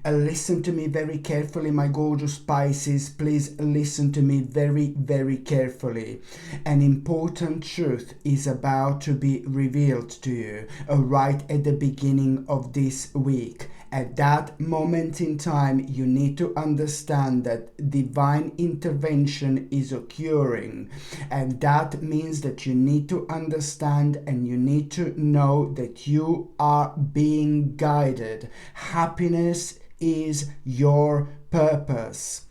Listen to me very carefully, my gorgeous Pisces. Please listen to me very, very carefully. An important truth is about to be revealed to you right at the beginning of this week. At that moment in time, you need to understand that divine intervention is occurring. And that means that you need to understand and you need to know that you are being guided. Happiness is your purpose.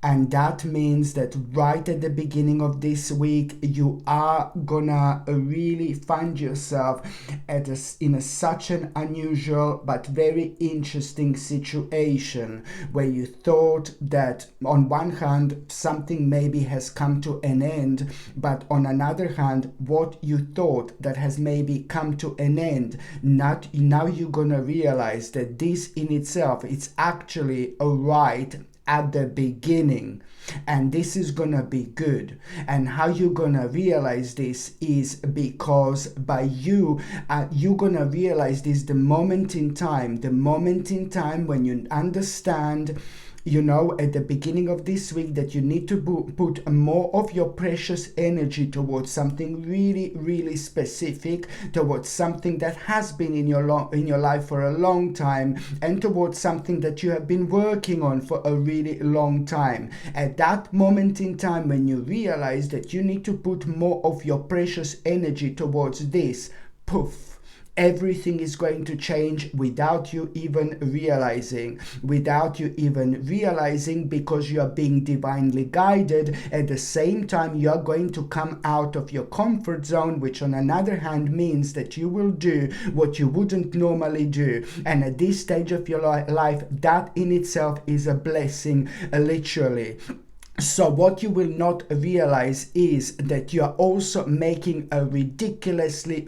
And that means that right at the beginning of this week, you are gonna really find yourself in such an unusual but very interesting situation where you thought that on one hand, something maybe has come to an end, but on another hand, what you thought that has maybe come to an end, now you're gonna realize that this in itself, it's actually a right at the beginning, and this is gonna be good. And how you're gonna realize this is because by you're gonna realize this the moment in time when you understand, at the beginning of this week, that you need to put more of your precious energy towards something really, really specific, towards something that has been in your life for a long time, and towards something that you have been working on for a really long time. At that moment in time, when you realize that you need to put more of your precious energy towards this, poof, everything is going to change without you even realizing, because you are being divinely guided. At the same time, you are going to come out of your comfort zone, which on another hand means that you will do what you wouldn't normally do. And at this stage of your life, that in itself is a blessing, literally. So what you will not realize is that you are also making a ridiculously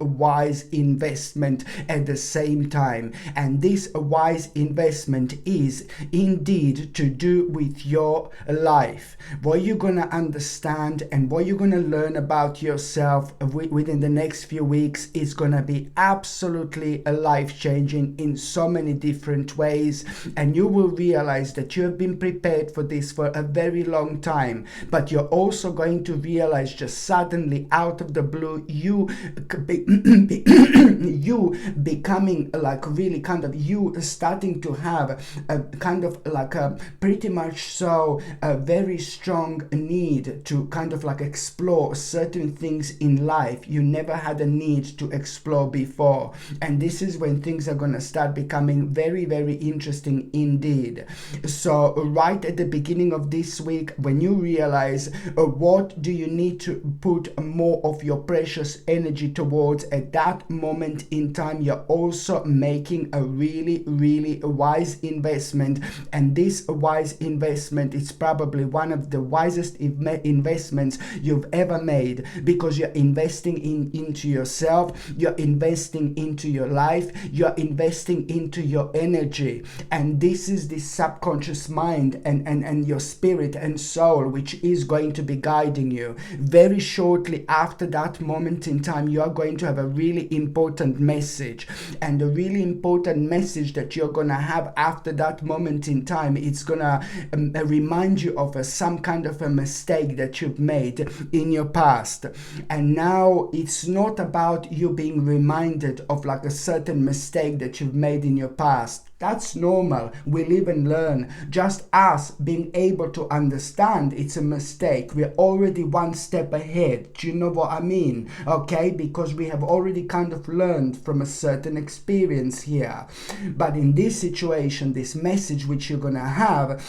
wise investment at the same time. And this wise investment is indeed to do with your life. What you're going to understand and what you're going to learn about yourself within the next few weeks is going to be absolutely life-changing in so many different ways. And you will realize that you have been prepared for this for a very long time, but you're also going to realize just suddenly out of the blue, you becoming like really kind of you starting to have a kind of like a pretty much so a very strong need to kind of like explore certain things in life you never had a need to explore before. And this is when things are going to start becoming very, very interesting indeed. So right at the beginning of this week, when you realize what do you need to put more of your precious energy towards, at that moment in time, you're also making a really, really wise investment. And this wise investment is probably one of the wisest investments you've ever made, because you're investing into yourself, you're investing into your life, you're investing into your energy. And this is the subconscious mind and your spirit and soul, which is going to be guiding you. Very shortly after that moment in time, you are going to have a really important message. And the really important message that you're going to have after that moment in time, it's going to remind you of some kind of a mistake that you've made in your past. And now it's not about you being reminded of like a certain mistake that you've made in your past. That's normal. We live and learn. Just us being able to understand it's a mistake, we're already one step ahead. Do you know what I mean? Okay, because we have already kind of learned from a certain experience here. But in this situation, this message which you're gonna have,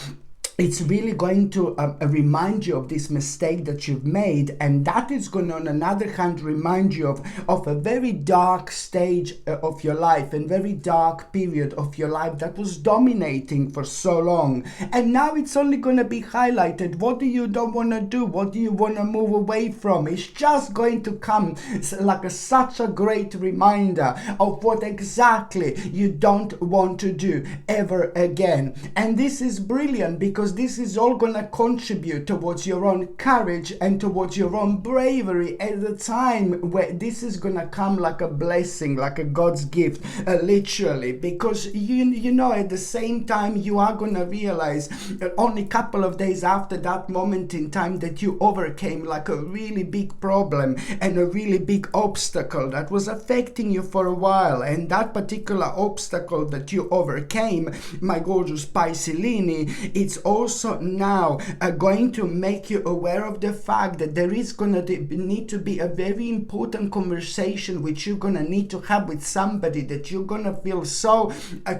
it's really going to remind you of this mistake that you've made, and that is going to, on another hand, remind you of a very dark stage of your life and very dark period of your life that was dominating for so long. And now it's only going to be highlighted. What do you don't want to do? What do you want to move away from? It's just going to come like such a great reminder of what exactly you don't want to do ever again. And this is brilliant because because this is all going to contribute towards your own courage and towards your own bravery at the time where this is going to come like a blessing, like a God's gift, literally, because you know at the same time you are going to realize only a couple of days after that moment in time that you overcame like a really big problem and a really big obstacle that was affecting you for a while, and that particular obstacle that you overcame, my gorgeous Piscelini, it's also now going to make you aware of the fact that there is going to need to be a very important conversation which you're going to need to have with somebody that you're going to feel so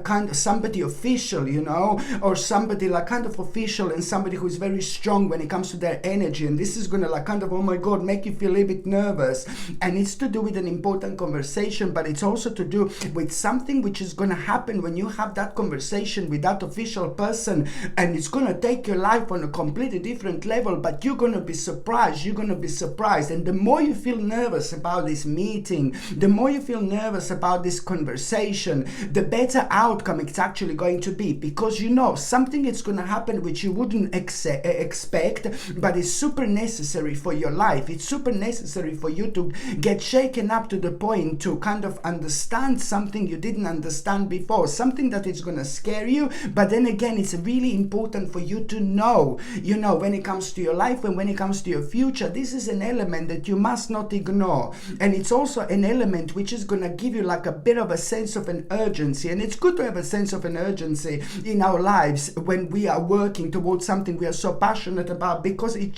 kind of somebody official, you know, or somebody like kind of official and somebody who's very strong when it comes to their energy, and this is going to like kind of, oh my God, make you feel a little bit nervous. And it's to do with an important conversation, but it's also to do with something which is going to happen when you have that conversation with that official person, and it's going to take your life on a completely different level, but you're going to be surprised. And the more you feel nervous about this meeting, the more you feel nervous about this conversation, the better outcome it's actually going to be, because you know something is going to happen which you wouldn't expect, but it's super necessary for your life. It's super necessary for you to get shaken up to the point to kind of understand something you didn't understand before, something that is going to scare you, but then again it's really important for you to know, you know, when it comes to your life and when it comes to your future, this is an element that you must not ignore. And it's also an element which is going to give you like a bit of a sense of an urgency, and it's good to have a sense of an urgency in our lives when we are working towards something we are so passionate about, because it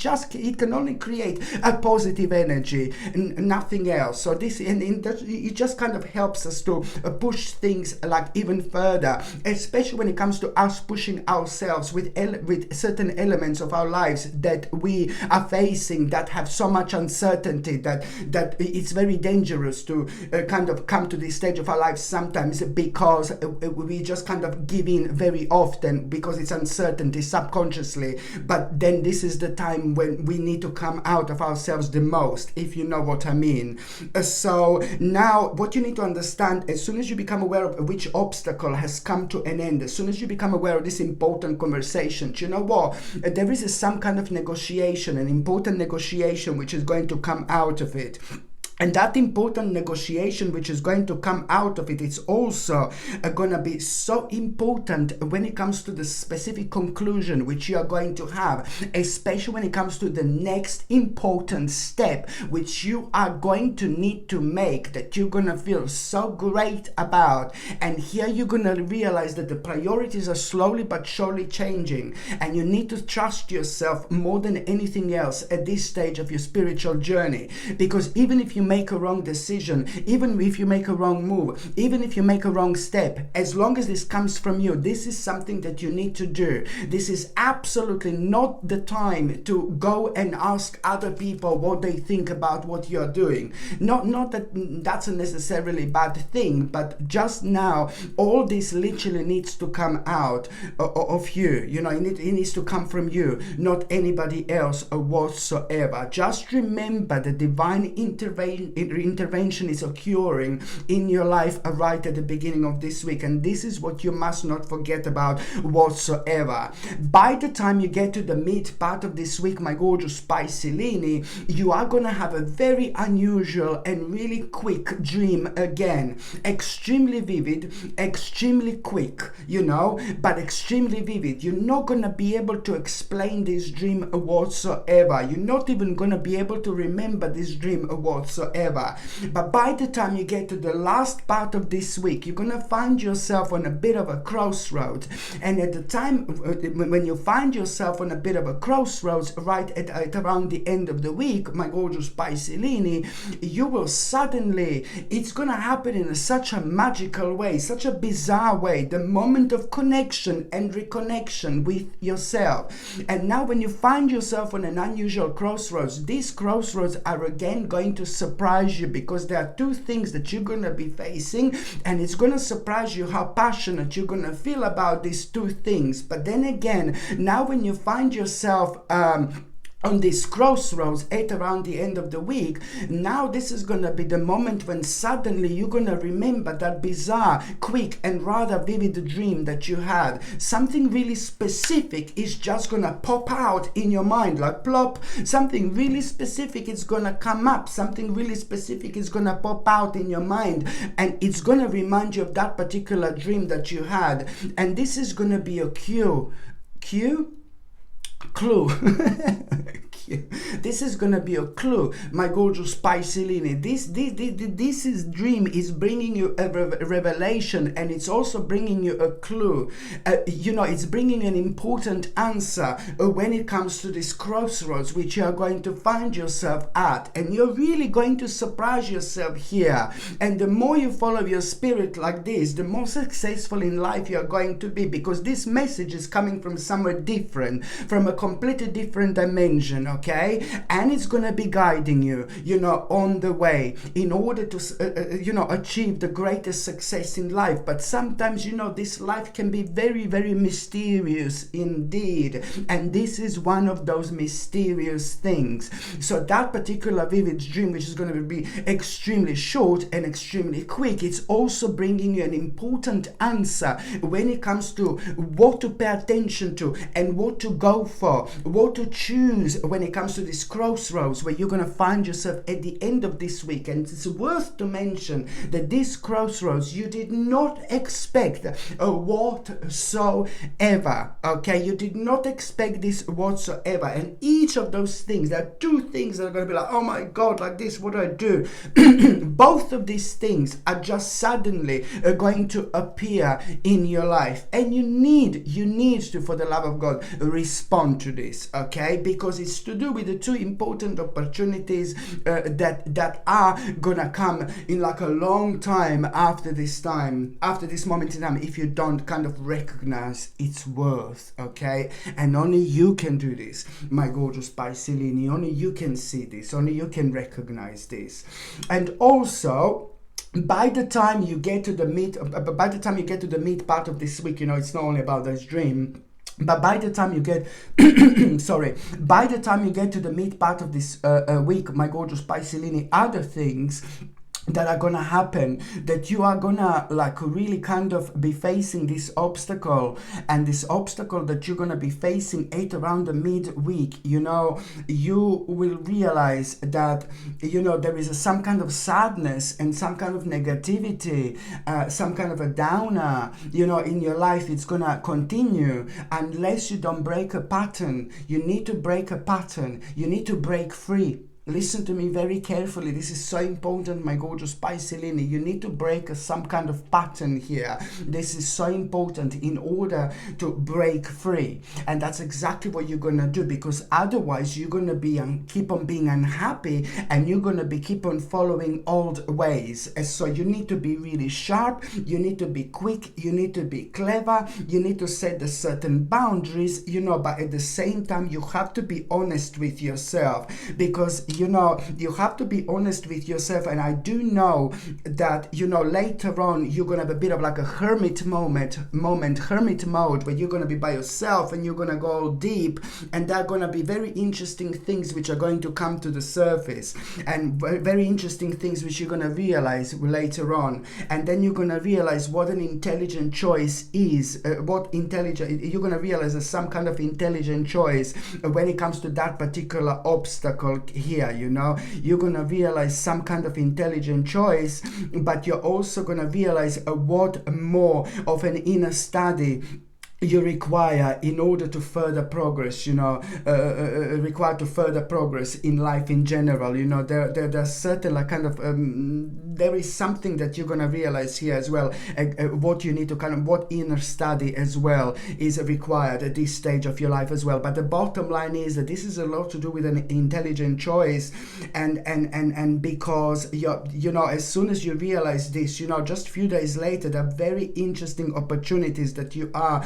can only create a positive energy and nothing else. So this and it just kind of helps us to push things like even further, especially when it comes to us pushing ourselves with certain elements of our lives that we are facing that have so much uncertainty that it's very dangerous to kind of come to this stage of our lives sometimes, because we just kind of give in very often because it's uncertainty subconsciously. But then this is the time when we need to come out of ourselves the most, if you know what I mean. So now what you need to understand, as soon as you become aware of which obstacle has come to an end, as soon as you become aware of this important conversation, you know what, there is some kind of negotiation, an important negotiation which is going to come out of it. And that important negotiation which is going to come out of it, it's also going to be so important when it comes to the specific conclusion which you are going to have, especially when it comes to the next important step which you are going to need to make, that you're going to feel so great about. And here you're going to realize that the priorities are slowly but surely changing, and you need to trust yourself more than anything else at this stage of your spiritual journey, because even if you make a wrong decision, even if you make a wrong move, even if you make a wrong step, as long as this comes from you, this is something that you need to do. This is absolutely not the time to go and ask other people what they think about what you're doing. Not that that's a necessarily bad thing, but just now all this literally needs to come out of you. You know, it needs to come from you, not anybody else whatsoever. Just remember the divine intervention is occurring in your life right at the beginning of this week, and this is what you must not forget about whatsoever. By the time you get to the mid part of this week, my gorgeous Piscelini, you are gonna have a very unusual and really quick dream again. Extremely vivid, extremely quick, you know, but extremely vivid. You're not gonna be able to explain this dream whatsoever. You're not even gonna be able to remember this dream whatsoever. But by the time you get to the last part of this week, you're gonna find yourself on a bit of a crossroads. And at the time when you find yourself on a bit of a crossroads, right at around the end of the week, my gorgeous Piscelini, you will suddenly, it's gonna happen in such a magical way, such a bizarre way, the moment of connection and reconnection with yourself. And now when you find yourself on an unusual crossroads, these crossroads are again going to surprise you, because there are two things that you're going to be facing, and it's going to surprise you how passionate you're going to feel about these two things. But then again, now when you find yourself on this crossroads at around the end of the week. Now this is going to be the moment when suddenly you're going to remember that bizarre, quick and rather vivid dream that you had. Something really specific is just going to pop out in your mind, like plop. Something really specific is going to come up. Something really specific is going to pop out in your mind, and it's going to remind you of that particular dream that you had. And this is going to be a clue. This is gonna be a clue, my gorgeous Pisces. This is dream is bringing you a revelation, and it's also bringing you a clue. It's bringing an important answer when it comes to this crossroads which you are going to find yourself at, and you're really going to surprise yourself here. And the more you follow your spirit like this, the more successful in life you are going to be, because this message is coming from somewhere different, from a completely different dimension, okay? And it's gonna be guiding you, on the way in order to, achieve the greatest success in life. But sometimes, this life can be very, very mysterious indeed. And this is one of those mysterious things. So that particular vivid dream, which is going to be extremely short and extremely quick, it's also bringing you an important answer when it comes to what to pay attention to and what to go for, what to choose when it comes to this crossroads where you're going to find yourself at the end of this week. And it's worth to mention that this crossroads you did not expect whatsoever, okay? You did not expect this whatsoever. And each of those things, there are two things that are going to be like, oh my God, like this, what do I do? Both of these things are just suddenly going to appear in your life, and you need to, for the love of God, respond to this, okay? Because it's to do with the two important opportunities that are gonna come in like a long time after this moment in time, if you don't kind of recognize its worth, okay? And only you can do this, my gorgeous Pisces. Only you can see this, only you can recognize this. And also, by the time you get to the meat part of this week, it's not only about this dream, but by the time you get by the time you get to the meat part of this week, my gorgeous Pisces, other things that are gonna happen, that you are gonna like really kind of be facing this obstacle, and this obstacle that you're gonna be facing at around the midweek, you will realize that there is some kind of sadness and some kind of negativity, some kind of a downer, in your life. It's gonna continue unless you don't break a pattern. You need to break a pattern. You need to break free. Listen to me very carefully. This is so important, my gorgeous Pisces. You need to break some kind of pattern here. This is so important in order to break free. And that's exactly what you're going to do, because otherwise you're going to be keep on being unhappy, and you're going to be keep on following old ways. And so you need to be really sharp. You need to be quick. You need to be clever. You need to set the certain boundaries, but at the same time, you have to be honest with yourself, because you have to be honest with yourself. And I do know that, later on, you're going to have a bit of like a hermit mode, where you're going to be by yourself and you're going to go all deep. And there are going to be very interesting things which are going to come to the surface, and very interesting things which you're going to realize later on. And then you're going to realize what an intelligent choice is, you're going to realize there's some kind of intelligent choice when it comes to that particular obstacle here. You're going to realize some kind of intelligent choice, but you're also going to realize what more of an inner study you require in order to further progress, required to further progress in life in general. There's certain like kind of there is something that you're going to realize here as well, what you need to what inner study as well is required at this stage of your life as well. But the bottom line is that this is a lot to do with an intelligent choice, and because as soon as you realize this, just a few days later, there are very interesting opportunities that you are